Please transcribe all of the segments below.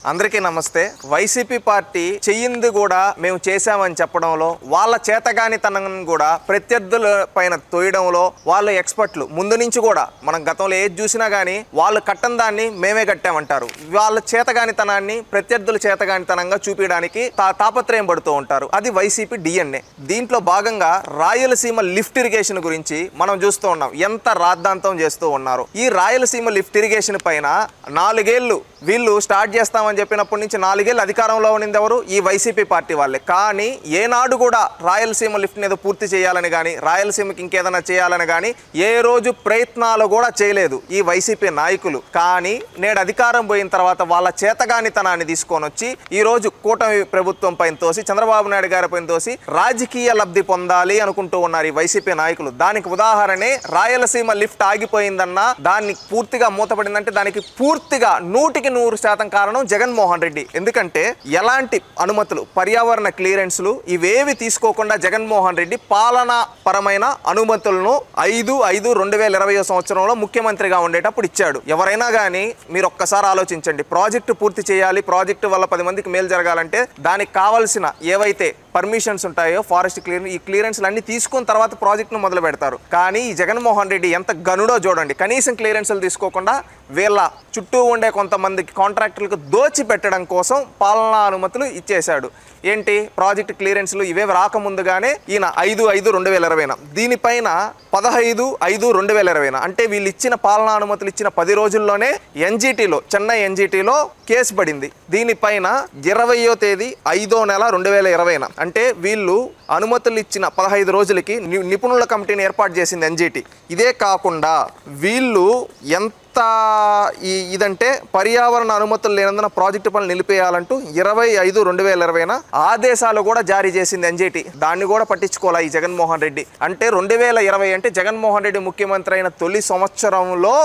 అందరికీ నమస్తే. YCP party చెయ్యింది కూడా మేము చేశామని చెప్పడంలో, వాళ్ళ చేతగానితనం కూడా ప్రత్యర్థుల పైన తోయడంలో వాళ్ళు ఎక్స్పర్ట్లు. ముందు నుంచి కూడా మనం గతంలో ఏది చూసినా కానీ వాళ్ళు కట్టని దాన్ని మేమే కట్టామంటారు. వాళ్ళ చేతగానితనాన్ని ప్రత్యర్థుల చేతగానితనంగా చూపించడానికి తాపత్రయం పడుతూ ఉంటారు. అది వైసీపీ డిఎన్ఏ. దీంట్లో భాగంగా రాయలసీమ లిఫ్ట్ ఇరిగేషన్ గురించి మనం చూస్తూ ఉన్నాం. ఎంత రాద్ధాంతం చేస్తూ ఉన్నారు. ఈ రాయలసీమ లిఫ్ట్ ఇరిగేషన్ పైన 4 ఏళ్ళు వీళ్ళు స్టార్ట్ చేస్తామని చెప్పినప్పటి నుంచి 4 ఏళ్ళు అధికారంలో ఉన్నది ఎవరు? ఈ వైసీపీ పార్టీ వాళ్ళే. కానీ ఏనాడు కూడా రాయలసీమ లిఫ్ట్ ఏదో పూర్తి చేయాలని కానీ, రాయలసీమకి ఇంకేదైనా చేయాలని కానీ ఏ రోజు ప్రయత్నాలు కూడా చేయలేదు ఈ వైసీపీ నాయకులు. కానీ నేడు అధికారం పోయిన తర్వాత వాళ్ళ చేతగానితనాన్ని తీసుకొని వచ్చి ఈ రోజు కూటమి ప్రభుత్వం పైన తోసి, చంద్రబాబు నాయుడు గారి పైన తోసి రాజకీయ లబ్ధి పొందాలి అనుకుంటూ ఉన్నారు ఈ వైసీపీ నాయకులు. దానికి ఉదాహరణే రాయలసీమ లిఫ్ట్ ఆగిపోయిందన్నా, దాన్ని పూర్తిగా మూతపడిందంటే దానికి పూర్తిగా 100% కారణం జగన్మోహన్ రెడ్డి. ఎందుకంటే ఎలాంటి అనుమతులు, పర్యావరణ క్లియరెన్స్లు ఇవేవి తీసుకోకుండా జగన్మోహన్ రెడ్డి పాలనా పరమైన అనుమతులను 5/5/2020 సంవత్సరంలో ముఖ్యమంత్రిగా ఉండేటప్పుడు ఇచ్చాడు. ఎవరైనా కానీ మీరు ఒక్కసారి ఆలోచించండి. ప్రాజెక్టు పూర్తి చేయాలి, ప్రాజెక్టు వల్ల 10 మందికి మేలు జరగాలంటే దానికి కావాల్సిన ఏవైతే పర్మిషన్స్ ఉంటాయో, ఫారెస్ట్ క్లియరెన్స్, ఈ క్లియరెన్స్లు అన్ని తీసుకున్న తర్వాత ప్రాజెక్టును మొదలు పెడతారు. కానీ ఈ జగన్మోహన్ రెడ్డి ఎంత గనుడో చూడండి. కనీసం క్లియరెన్స్లు తీసుకోకుండా వీళ్ళ చుట్టూ ఉండే కొంతమందికి కాంట్రాక్టర్లకు దోచి పెట్టడం కోసం పాలనా అనుమతులు ఇచ్చేశాడు. ఏంటి ప్రాజెక్ట్ క్లియరెన్స్లు ఇవేవి రాకముందుగానే ఈయన 5/5/2020 దీనిపైన 15/5/2020 అంటే వీళ్ళు ఇచ్చిన పాలనా అనుమతులు ఇచ్చిన 10 రోజుల్లోనే ఎన్జిటిలో, చెన్నై ఎన్జిటిలో కేసు పడింది. దీనిపైన 20వ తేదీ 5వ నెల 2020 అంటే వీళ్ళు అనుమతులు ఇచ్చిన 15 రోజులకి నిపుణుల కమిటీని ఏర్పాటు చేసింది ఎన్జిటి. ఇదే కాకుండా వీళ్ళు ఎంత ఇదంటే పర్యావరణ అనుమతులు లేనందున ప్రాజెక్టు పనులు నిలిపేయాలంటూ 20/5/2020 ఆదేశాలు కూడా జారీ చేసింది ఎన్జిటి. దాన్ని కూడా పట్టించుకోవాలి ఈ జగన్మోహన్ రెడ్డి. అంటే 2020 అంటే జగన్మోహన్ రెడ్డి ముఖ్యమంత్రి అయిన తొలి సంవత్సరంలో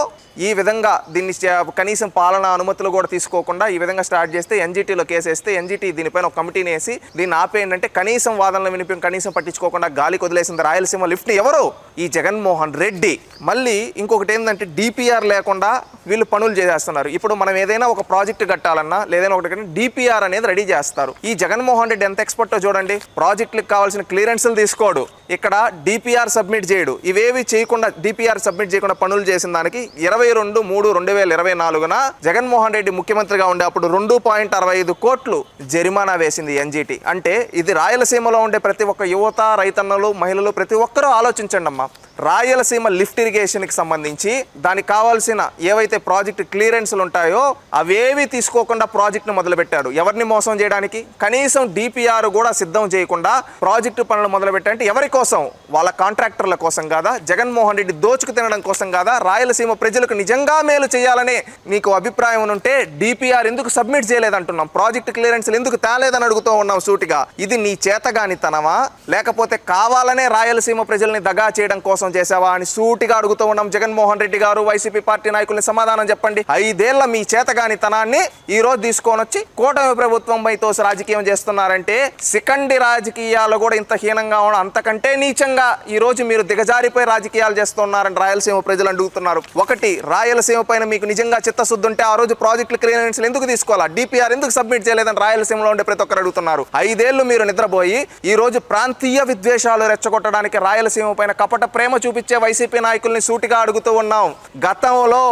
ఈ విధంగా దీన్ని కనీసం పాలనా అనుమతులు కూడా తీసుకోకుండా ఈ విధంగా స్టార్ట్ చేస్తే ఎన్జిటిలో కేసు వేస్తే ఎన్జిటి దీనిపైన ఒక కమిటీని వేసి దీన్ని ఆపేయండి. కనీసం వాదనలు వినిపి కనీసం పట్టించుకోకుండా గాలికి వదిలేసింది రాయలసీమ లిఫ్ట్ని ఎవరు? ఈ జగన్మోహన్ రెడ్డి. మళ్ళీ ఇంకొకటి ఏంటంటే డిపిఆర్ లేకుండా వీళ్ళు పనులు చేసేస్తున్నారు. ఇప్పుడు మనం ఏదైనా ఒక ప్రాజెక్టు కట్టాలన్నా లేదైనా ఒకటి డిపిఆర్ అనేది రెడీ చేస్తారు. ఈ జగన్మోహన్ రెడ్డి ఎంత ఎక్స్పర్టో చూడండి. ప్రాజెక్టులకు కావాల్సిన క్లియరెన్స్లు తీసుకోడు, ఇక్కడ డిపిఆర్ సబ్మిట్ చేయడు. ఇవేవి చేయకుండా, డిపిఆర్ సబ్మిట్ చేయకుండా పనులు చేసిన దానికి 22/3/2024 జగన్మోహన్ రెడ్డి ముఖ్యమంత్రిగా ఉండే అప్పుడు 2.65 కోట్లు జరిమానా వేసింది ఎన్జిటి. అంటే ఇది రాయలసీమలో ఉండే ప్రతి ఒక్క యువత, రైతన్నలు, మహిళలు ప్రతి ఒక్కరూ ఆలోచించండి అమ్మా. రాయలసీమ లిఫ్ట్ ఇరిగేషన్కి సంబంధించి దానికి కావాల్సిన ఏవైతే ప్రాజెక్ట్ క్లియరెన్స్లు ఉంటాయో అవేవి తీసుకోకుండా ప్రాజెక్టును మొదలుపెట్టాడు. ఎవరిని మోసం చేయడానికి? కనీసం డిపిఆర్ కూడా సిద్ధం చేయకుండా ప్రాజెక్టు పనులు మొదలుపెట్టారంటే ఎవరి కోసం? వాళ్ళ కాంట్రాక్టర్ల కోసం కాదా? జగన్మోహన్ రెడ్డి దోచుకు తినడం కోసం కాదా? రాయలసీమ ప్రజలకు నిజంగా మేలు చేయాలనే నీకు అభిప్రాయం ఉంటే డిపిఆర్ ఎందుకు సబ్మిట్ చేయలేదంటున్నాం? ప్రాజెక్ట్ క్లియరెన్స్లు ఎందుకు తేలేదని అడుగుతూ ఉన్నాం సూటిగా. ఇది నీ చేతగానితనమా, లేకపోతే కావాలనే రాయలసీమ ప్రజల్ని దగా చేయడం కోసం చేసావా అని సూటిగా అడుగుతూ ఉన్నాం. జగన్మోహన్ రెడ్డి గారు, వైసీపీ పార్టీ నాయకుల్ని సమాధానం చెప్పండి. 5 ఏళ్ల మీ చేతగానితనాన్ని ఈ రోజు తీసుకొని వచ్చి కూటమి ప్రభుత్వంపై తోసి రాజకీయం చేస్తున్నారంటే సికండి రాజకీయాలు కూడా ఇంత హీనంగా ఉన్న, అంతకంటే నీచంగా ఈ రోజు మీరు దిగజారిపోయి రాజకీయాలు చేస్తున్నారని రాయలసీమ ప్రజలు అడుగుతున్నారు. ఒకటి, రాయలసీమ పైన మీకు నిజంగా చిత్తశుద్ధి ఉంటే ఆ రోజు ప్రాజెక్టులు క్లియరెన్స్లు ఎందుకు తీసుకోవాలా? డిపిఆర్ ఎందుకు సబ్మిట్ చేయలేదని రాయలసీమలో ఉండే ప్రతి ఒక్కరు అడుగుతున్నారు. 5 ఏళ్లు మీరు నిద్రపోయి ఈ రోజు ప్రాంతీయ విద్వేషాలు రెచ్చగొట్టడానికి రాయలసీమ పైన కపట ప్రేమ చూపించే వైసీపీ నాయకుల్ని సూటిగా అడుగుతూ ఉన్నాం. గతంలో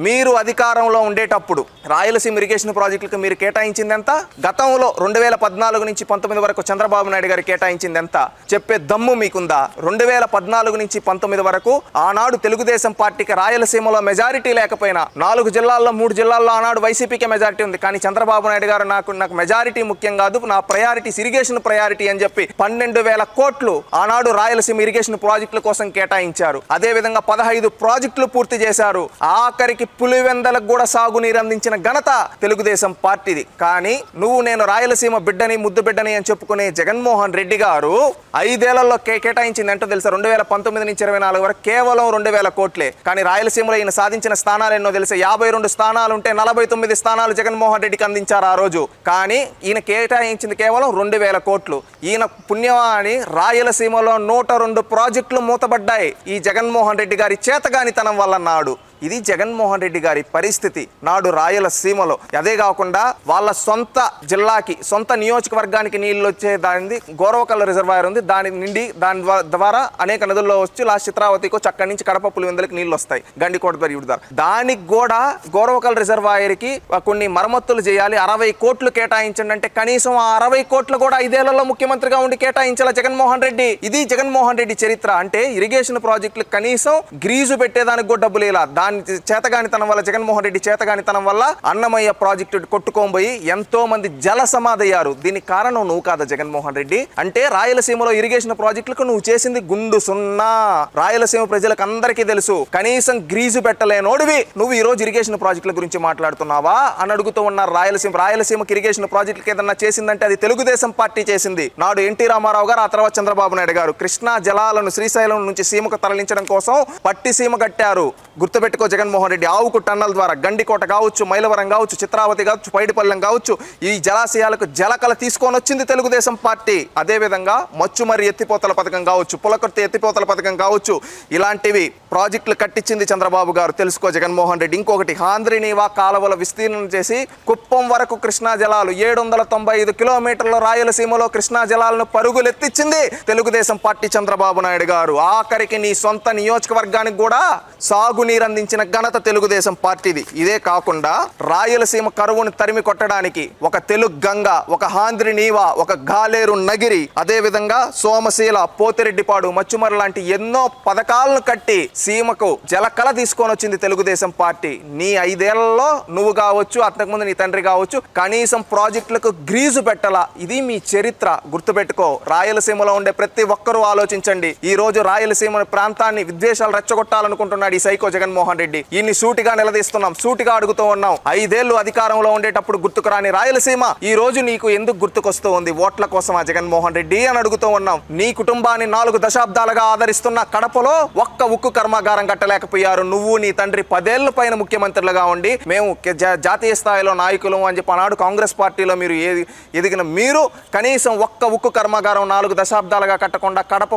మీరు అధికారంలో ఉండేటప్పుడు రాయలసీమ ఇరిగేషన్ ప్రాజెక్టులకు మీరు కేటాయించింది ఎంత? గతంలో 2014 నుంచి 19 వరకు చంద్రబాబు నాయుడు గారు కేటాయించింది ఎంత? చెప్పే దమ్ము మీకుందా? 2014 నుంచి 19 వరకు ఆనాడు తెలుగుదేశం పార్టీకి రాయలసీమలో మెజారిటీ లేకపోయినా 4 జిల్లాల్లో 3 జిల్లాల్లో ఆనాడు వైసీపీకే మెజారిటీ ఉంది. కానీ చంద్రబాబు నాయుడు గారు నాకు మెజారిటీ ముఖ్యం కాదు, నా ప్రయారిటీస్ ఇరిగేషన్ ప్రయారిటీ అని చెప్పి 12,000 కోట్లు ఆనాడు రాయలసీమ ఇరిగేషన్ ప్రాజెక్టుల కోసం కేటాయించారు. అదే విధంగా 15 ప్రాజెక్టులు పూర్తి చేశారు. ఆఖరికి పులివెందలకు కూడా సాగునీరు అందించిన ఘనత తెలుగుదేశం పార్టీది. కానీ నేను రాయలసీమ బిడ్డని, ముద్దు బిడ్డని అని చెప్పుకునే జగన్మోహన్ రెడ్డి గారు 5 ఏళ్లలో కేటాయించింది ఏంటో తెలుసా? 2019 నుంచి 24 వరకు కేవలం 2,000 కోట్లే. కానీ రాయలసీమలో ఈయన సాధించిన స్థానాలు ఎన్నో తెలుసా? 52 స్థానాలు ఉంటే 49 స్థానాలు జగన్మోహన్ రెడ్డికి అందించారు ఆ రోజు. కానీ ఈయన కేటాయించింది కేవలం 2,000 కోట్లు. ఈయన పుణ్యమాని రాయలసీమలో 102 ప్రాజెక్టులు మూతబడ్డాయి ఈ జగన్మోహన్ రెడ్డి గారి చేతగానితనం వల్ల. నాడు ఇది జగన్మోహన్ రెడ్డి గారి పరిస్థితి నాడు రాయలసీమలో. అదే కాకుండా వాళ్ళ సొంత జిల్లాకి, సొంత నియోజకవర్గానికి నీళ్ళు వచ్చే దానిది గోరవకల్ రిజర్వాయర్ ఉంది. దాని ద్వారా అనేక నదుల్లో వచ్చి లాస్ట్ చిత్రావతికో చక్కడి నుంచి కడప పులివెందులకి నీళ్ళు వస్తాయి, గండికోట ద్వారా. దానికి కూడా గోరవకల్ రిజర్వాయర్ కి కొన్ని మరమ్మతులు చేయాలి, 60 కోట్లు కేటాయించండి అంటే కనీసం ఆ 60 కోట్లు కూడా 5 ఏళ్లలో ముఖ్యమంత్రిగా ఉండి కేటాయించాల జగన్మోహన్ రెడ్డి. ఇది జగన్మోహన్ రెడ్డి చరిత్ర. అంటే ఇరిగేషన్ ప్రాజెక్టులు కనీసం గ్రీజు పెట్టేదానికి కూడా డబ్బులు ఇలా. దాని చేతగానితనం వల్ల, జగన్మోహన్ రెడ్డి చేతగానితనం వల్ల అన్నమయ్య ప్రాజెక్టు కొట్టుకోబోయి ఎంతో మంది జల సమాధయ్యారు. దీనికి కారణం నువ్వు కాదా జగన్మోహన్ రెడ్డి? అంటే రాయలసీమలో ఇరిగేషన్ ప్రాజెక్టులకు నువ్వు చేసింది గుండు సున్నా. రాయలసీమ ప్రజలకు అందరికీ తెలుసు. కనీసం గ్రీజు పెట్టలేనోడివి నువ్వు ఈ రోజు ఇరిగేషన్ ప్రాజెక్టుల గురించి మాట్లాడుతున్నావా అని అడుగుతూ ఉన్నారు. రాయలసీమకి ఇరిగేషన్ ప్రాజెక్టులకు ఏదన్నా చేసిందంటే అది తెలుగుదేశం పార్టీ చేసింది. నాడు ఎన్టీ రామారావు గారు, ఆ తర్వాత చంద్రబాబు నాయుడు గారు కృష్ణా జలాలను శ్రీశైలం నుంచి సీమకు తరలించడం కోసం పట్టి సీమ కట్టారు. గుర్తుపెట్టుకో జగన్మోహన్ రెడ్డి. ఆవుకు టన్నల్ ద్వారా గండికోట కావచ్చు, మైలవరం కావచ్చు, చిత్రావతి కావచ్చు, పైడిపల్లెం కావచ్చు, ఈ జలాశయాలకు జలకల తీసుకొని వచ్చింది తెలుగుదేశం పార్టీ. అదేవిధంగా మచ్చుమర్రి ఎత్తిపోతల పథకం కావచ్చు, పులకర్తి ఎత్తిపోతల పథకం కావచ్చు, ఇలాంటివి ప్రాజెక్టులు కట్టించింది చంద్రబాబు గారు. తెలుసుకో జగన్మోహన్ రెడ్డి. ఇంకొకటి ఆంధ్రనీవా కాలువల విస్తీర్ణం చేసి కుప్పం వరకు కృష్ణా జలాలు 795 కిలోమీటర్ల రాయలసీమలో కృష్ణా జలాలను పరుగులెత్తిచ్చింది తెలుగుదేశం పార్టీ చంద్రబాబు నాయుడు గారు. ఆఖరికి నీ సొంత నియోజకవర్గానికి కూడా సాగునీరు అందించిన ఘనత తెలుగుదేశం పార్టీది. ఇదే కాకుండా రాయలసీమ కరువును తరిమి కొట్టడానికి ఒక తెలుగు గంగ, ఒక ఆంధ్రనీవా, ఒక గాలేరు నగిరి, అదేవిధంగా సోమశీల, పోతిరెడ్డిపాడు, మచ్చుమర్రి లాంటి ఎన్నో పథకాలను కట్టి సీమకు జలకళ తీసుకొని వచ్చింది తెలుగుదేశం పార్టీ. నీ 5 ఏళ్లలో నువ్వు కావచ్చు, అంతకుముందు నీ తండ్రి కావచ్చు, కనీసం ప్రాజెక్టులకు గ్రీజు పెట్టాలా. ఇది మీ చరిత్ర. గుర్తుపెట్టుకో. రాయలసీమలో ఉండే ప్రతి ఒక్కరూ ఆలోచించండి. ఈ రోజు రాయలసీమ ప్రాంతాన్ని విద్వేషాలు రెచ్చగొట్టాలనుకుంటున్నాడు ఈ సైకో జగన్మోహన్ రెడ్డి. ఈయన్ని సూటిగా నిలదీస్తున్నాం, సూటిగా అడుగుతూ ఉన్నాం. 5 ఏళ్లు అధికారంలో ఉండేటప్పుడు గుర్తుకు రాని రాయలసీమ ఈ రోజు నీకు ఎందుకు గుర్తుకొస్తూ ఉంది? ఓట్ల కోసమా జగన్మోహన్ రెడ్డి అని అడుగుతూ ఉన్నాం. నీ కుటుంబాన్ని 4 దశాబ్దాలుగా ఆదరిస్తున్న కడపలో ఒక్క ఉక్కు కర్మాగారం కట్టలేకపోయారు. నువ్వు నీ తండ్రి 10 ఏళ్ల పైన ముఖ్యమంత్రులుగా ఉండి మేము జాతీయ స్థాయిలో నాయకులు అని చెప్పి ఆనాడు కాంగ్రెస్ పార్టీలో మీరు ఎదిగిన మీరు కనీసం ఒక్క ఉక్కు కర్మాగారం 4 దశాబ్దాలుగా కట్టకుండా కడప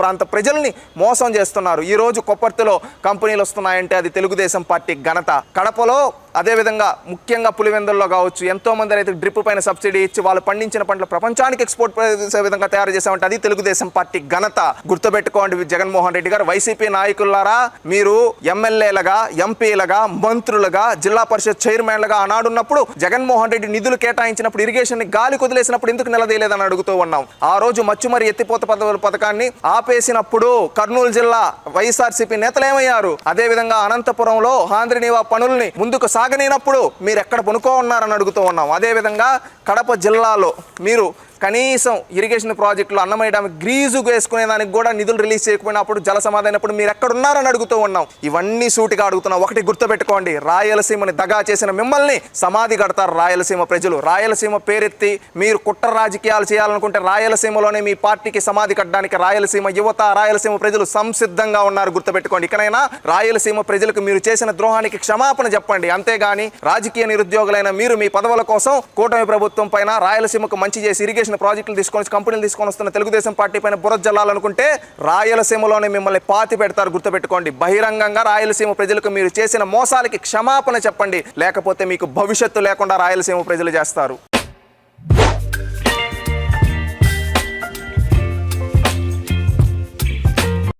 ప్రాంత ప్రజల్ని మోసం చేస్తున్నారు. ఈ రోజు కొప్పర్తిలో కంపెనీలు వస్తున్నాయంటే అది తెలుగుదేశం పార్టీ ఘనత. కడపలో అదేవిధంగా ముఖ్యంగా పులివెందుల్లో కావచ్చు, ఎంతో మంది రైతులకు డ్రిప్ పైన సబ్సిడీ ఇచ్చి వాళ్ళు పండించిన పంటలు ప్రపంచానికి ఎక్స్పోర్ట్ చేసే విధంగా తయారు చేసామంటే అది తెలుగుదేశం పార్టీ ఘనత. గుర్తుపెట్టుకోండి జగన్మోహన్ రెడ్డి గారు. వైసీపీ నాయకులారా, మీరు ఎమ్మెల్యేలుగా, ఎంపీలుగా, మంత్రులుగా, జిల్లా పరిషత్ చైర్మన్లుగా ఆనాడున్నప్పుడు జగన్మోహన్ రెడ్డి నిధులు కేటాయించినప్పుడు ఇరిగేషన్ ని గాలి కుదిలేసినప్పుడు ఎందుకు నిలదీయలేదని అడుగుతూ ఉన్నాం. ఆ రోజు మచ్చుమర్రి ఎత్తిపోత పథకాన్ని ఆపేసినప్పుడు కర్నూలు జిల్లా వైఎస్ఆర్సీపీ నేతలు ఏమయ్యారు? అదేవిధంగా అనంతపురంలో ఆంధ్రనీవా పనుల్ని ముందుకు సాగనీనప్పుడు మీరు ఎక్కడ పనుకో ఉన్నారని అడుగుతూ ఉన్నాం. అదేవిధంగా కడప జిల్లాలో మీరు కనీసం ఇరిగేషన్ ప్రాజెక్టులు అన్నమయ్య డ్యామ్ గ్రీజు వేసుకునేదానికి కూడా నిధులు రిలీజ్ చేయకపోయినప్పుడు, జల సమాధైనప్పుడు మీరు ఎక్కడున్నారని అడుగుతూ ఉన్నాం. ఇవన్నీ సూటిగా అడుగుతున్నాం. ఒకటి గుర్తుపెట్టుకోండి, రాయలసీమని దగా చేసిన మిమ్మల్ని సమాధి కడతారు రాయలసీమ ప్రజలు. రాయలసీమ పేరెత్తి మీరు కుట్ర రాజకీయాలు చేయాలనుకుంటే రాయలసీమలోనే మీ పార్టీకి సమాధి కట్టడానికి రాయలసీమ యువత, రాయలసీమ ప్రజలు సంసిద్ధంగా ఉన్నారు. గుర్తుపెట్టుకోండి. ఇకనైనా రాయలసీమ ప్రజలకు మీరు చేసిన ద్రోహానికి క్షమాపణ చెప్పండి. అంతేగాని రాజకీయ నిరుద్యోగులైన మీరు మీ పదవుల కోసం కూటమి ప్రభుత్వం పైన, రాయలసీమకు మంచి చేసి ఇరిగేషన్ ప్రాజెక్టులు తీసుకొని కంపెనీలు తీసుకొని వస్తున్న తెలుగుదేశం పార్టీ పైన బురద జల్లాలనుకుంటే రాయలసీమలోనే మిమ్మల్ని పాతి పెడతారు. గుర్తుపెట్టుకోండి. బహిరంగంగా రాయలసీమ ప్రజలకు మీరు చేసిన మోసాలకి క్షమాపణ చెప్పండి. లేకపోతే మీకు భవిష్యత్తు లేకుండా రాయలసీమ ప్రజలు చేస్తారు.